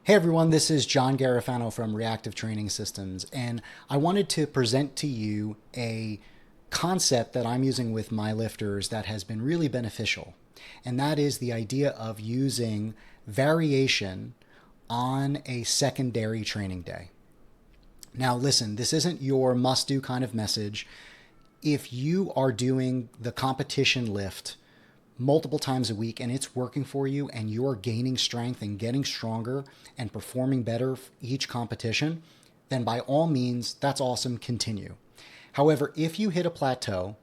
Hey everyone, this is John Garafano from Reactive Training Systems, and I wanted to present to you a concept that I'm using with my lifters that has been really beneficial, and that is the idea of using variation on a secondary training day. Now listen, this isn't your must-do kind of message. If you are doing the competition lift multiple times a week and it's working for you and you're gaining strength and getting stronger and performing better each competition, then by all means, that's awesome, continue. However, if you hit a plateau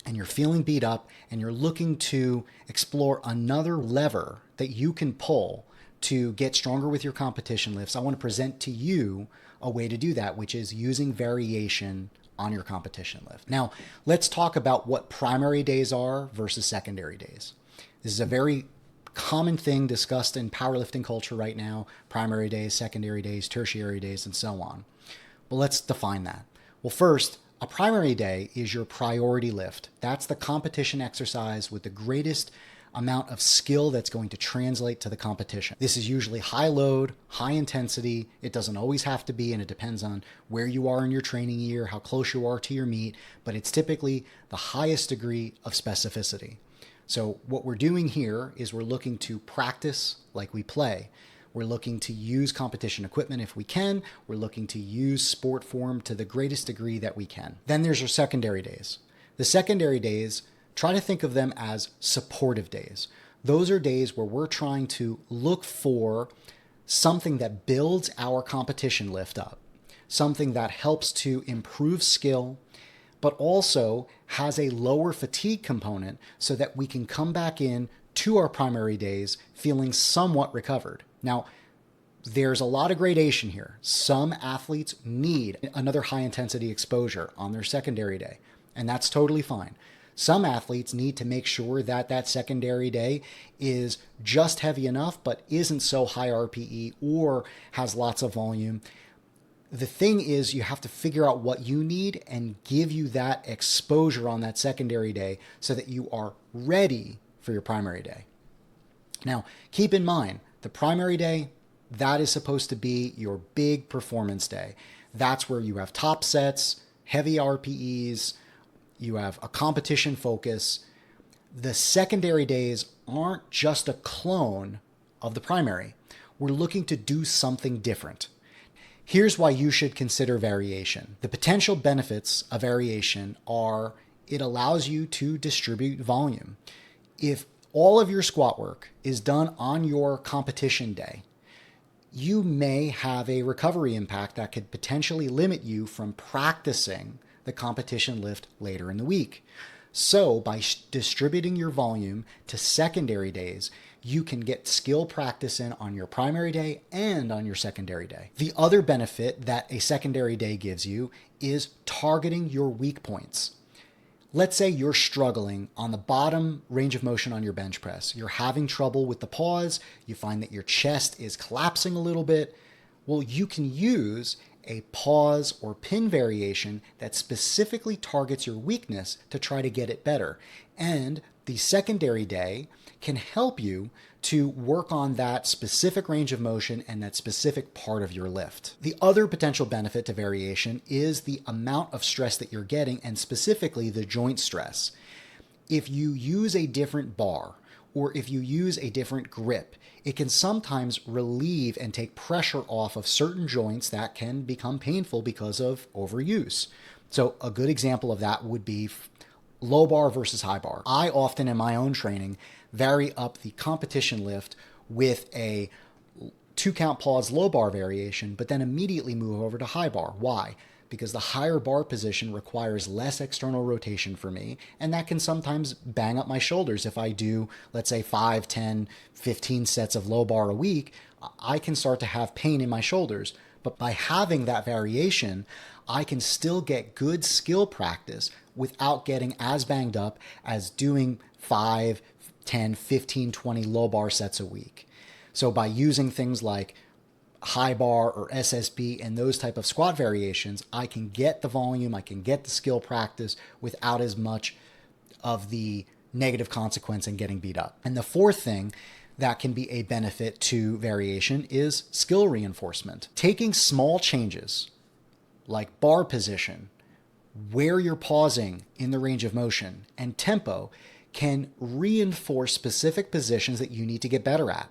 and you're feeling beat up and you're looking to explore another lever that you can pull to get stronger with your competition lifts, I want to present to you a way to do that, which is using variation on your competition lift. Now, let's talk about what primary days are versus secondary days. This is a very common thing discussed in powerlifting culture right now: primary days, secondary days, tertiary days, and so on. But let's define that. Well, first, a primary day is your priority lift. That's the competition exercise with the greatest amount of skill that's going to translate to the competition. This is usually high load, high intensity. It doesn't always have to be, and it depends on where you are in your training year, how close you are to your meet, but it's typically the highest degree of specificity. So what we're doing here is we're looking to practice like we play. We're looking to use competition equipment if we can. We're looking to use sport form to the greatest degree that we can. Then there's your secondary days. The secondary days, try to think of them as supportive days. Those are days where we're trying to look for something that builds our competition lift up, something that helps to improve skill, but also has a lower fatigue component so that we can come back in to our primary days feeling somewhat recovered. Now, there's a lot of gradation here. Some athletes need another high intensity exposure on their secondary day, and that's totally fine. Some athletes need to make sure that that secondary day is just heavy enough, but isn't so high RPE or has lots of volume. The thing is, you have to figure out what you need and give you that exposure on that secondary day so that you are ready for your primary day. Now, keep in mind, the primary day, that is supposed to be your big performance day. That's where you have top sets, heavy RPEs, you have a competition focus. The secondary days aren't just a clone of the primary. We're looking to do something different. Here's why you should consider variation. The potential benefits of variation are it allows you to distribute volume. If all of your squat work is done on your competition day, you may have a recovery impact that could potentially limit you from practicing the competition lift later in the week. So by distributing your volume to secondary days, you can get skill practice in on your primary day and on your secondary day. The other benefit that a secondary day gives you is targeting your weak points. Let's say you're struggling on the bottom range of motion on your bench press. You're having trouble with the pause. You find that your chest is collapsing a little bit. Well, you can use a pause or pin variation that specifically targets your weakness to try to get it better. And the secondary day can help you to work on that specific range of motion and that specific part of your lift. The other potential benefit to variation is the amount of stress that you're getting, and specifically the joint stress. If you use a different bar or if you use a different grip, it can sometimes relieve and take pressure off of certain joints that can become painful because of overuse. So a good example of that would be low bar versus high bar. I often in my own training vary up the competition lift with a 2-count pause low bar variation, but then immediately move over to high bar. Why? Because the higher bar position requires less external rotation for me, and that can sometimes bang up my shoulders. If I do, let's say 5, 10, 15 sets of low bar a week, I can start to have pain in my shoulders. But by having that variation, I can still get good skill practice without getting as banged up as doing 5, 10, 15, 20 low bar sets a week. So by using things like high bar or SSB and those type of squat variations, I can get the volume, I can get the skill practice without as much of the negative consequence and getting beat up. And the fourth thing that can be a benefit to variation is skill reinforcement. Taking small changes like bar position, where you're pausing in the range of motion, and tempo can reinforce specific positions that you need to get better at.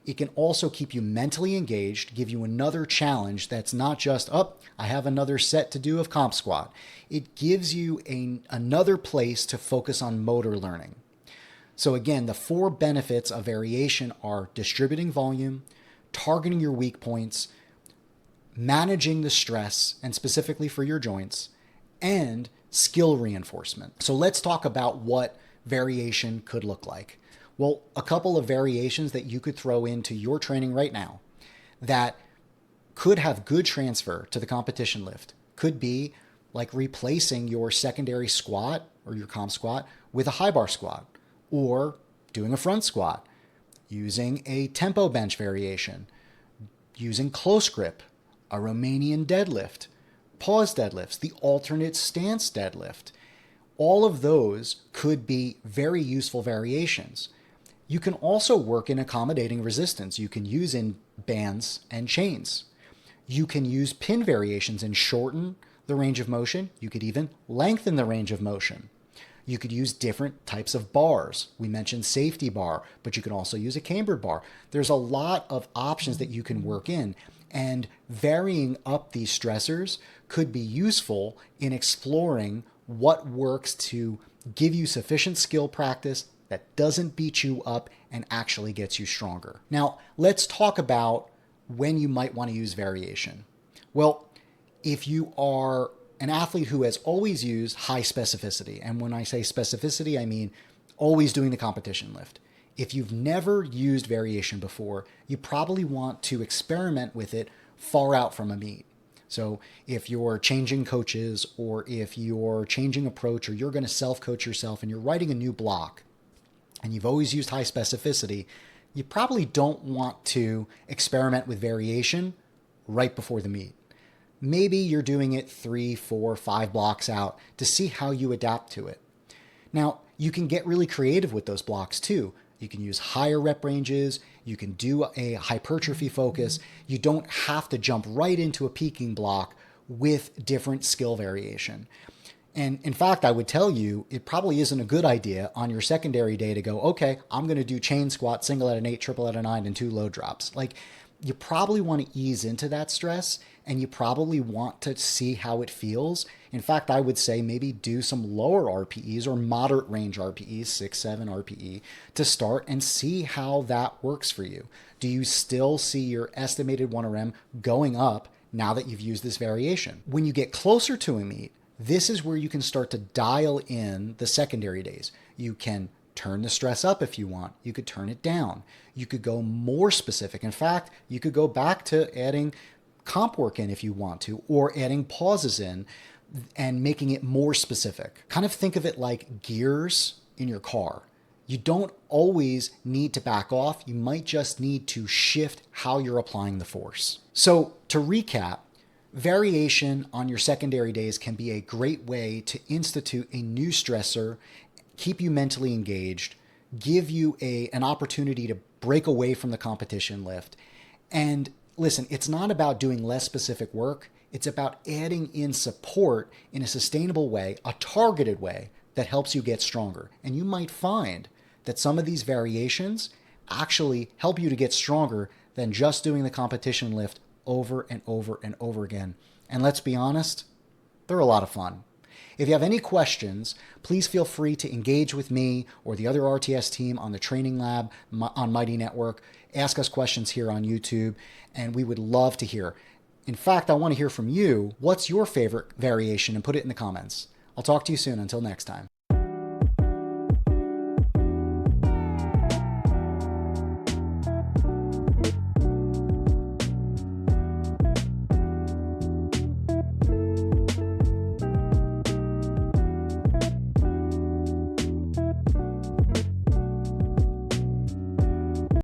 It can also keep you mentally engaged, give you another challenge that's not just, oh, I have another set to do of comp squat. It gives you another place to focus on motor learning. So again, the 4 benefits of variation are distributing volume, targeting your weak points, managing the stress, and specifically for your joints, and skill reinforcement. So let's talk about what variation could look like. Well, a couple of variations that you could throw into your training right now that could have good transfer to the competition lift could be like replacing your secondary squat or your comp squat with a high bar squat, or doing a front squat, using a tempo bench variation, using close grip, a Romanian deadlift, pause deadlifts, the alternate stance deadlift. All of those could be very useful variations. You can also work in accommodating resistance. You can use in bands and chains. You can use pin variations and shorten the range of motion. You could even lengthen the range of motion. You could use different types of bars. We mentioned safety bar, but you can also use a cambered bar. There's a lot of options that you can work in, and varying up these stressors could be useful in exploring what works to give you sufficient skill practice that doesn't beat you up and actually gets you stronger. Now, let's talk about when you might want to use variation. Well, if you are an athlete who has always used high specificity, and when I say specificity, I mean always doing the competition lift. If you've never used variation before, you probably want to experiment with it far out from a meet. So if you're changing coaches, or if you're changing approach, or you're going to self-coach yourself and you're writing a new block and you've always used high specificity, you probably don't want to experiment with variation right before the meet. Maybe you're doing it 3, 4, 5 blocks out to see how you adapt to it. Now, you can get really creative with those blocks too. You can use higher rep ranges. You can do a hypertrophy focus. You don't have to jump right into a peaking block with different skill variation. And in fact, I would tell you, it probably isn't a good idea on your secondary day to go, okay, I'm going to do chain squat, single out of 8, triple out of 9, and 2 load drops. Like, you probably want to ease into that stress, and you probably want to see how it feels. In fact, I would say maybe do some lower RPEs or moderate range RPEs, 6, 7 RPE, to start and see how that works for you. Do you still see your estimated 1RM going up now that you've used this variation? When you get closer to a meet, this is where you can start to dial in the secondary days. You can turn the stress up if you want. You could turn it down. You could go more specific. In fact, you could go back to adding comp work in if you want to, or adding pauses in and making it more specific. Kind of think of it like gears in your car. You don't always need to back off. You might just need to shift how you're applying the force. So to recap, variation on your secondary days can be a great way to institute a new stressor, keep you mentally engaged, give you an opportunity to break away from the competition lift. And listen, it's not about doing less specific work. It's about adding in support in a sustainable way, a targeted way that helps you get stronger. And you might find that some of these variations actually help you to get stronger than just doing the competition lift over and over and over again. And let's be honest, they're a lot of fun. If you have any questions, please feel free to engage with me or the other RTS team on the training lab on Mighty Network. Ask us questions here on YouTube, and we would love to hear. In fact, I want to hear from you. What's your favorite variation? And put it in the comments. I'll talk to you soon. Until next time.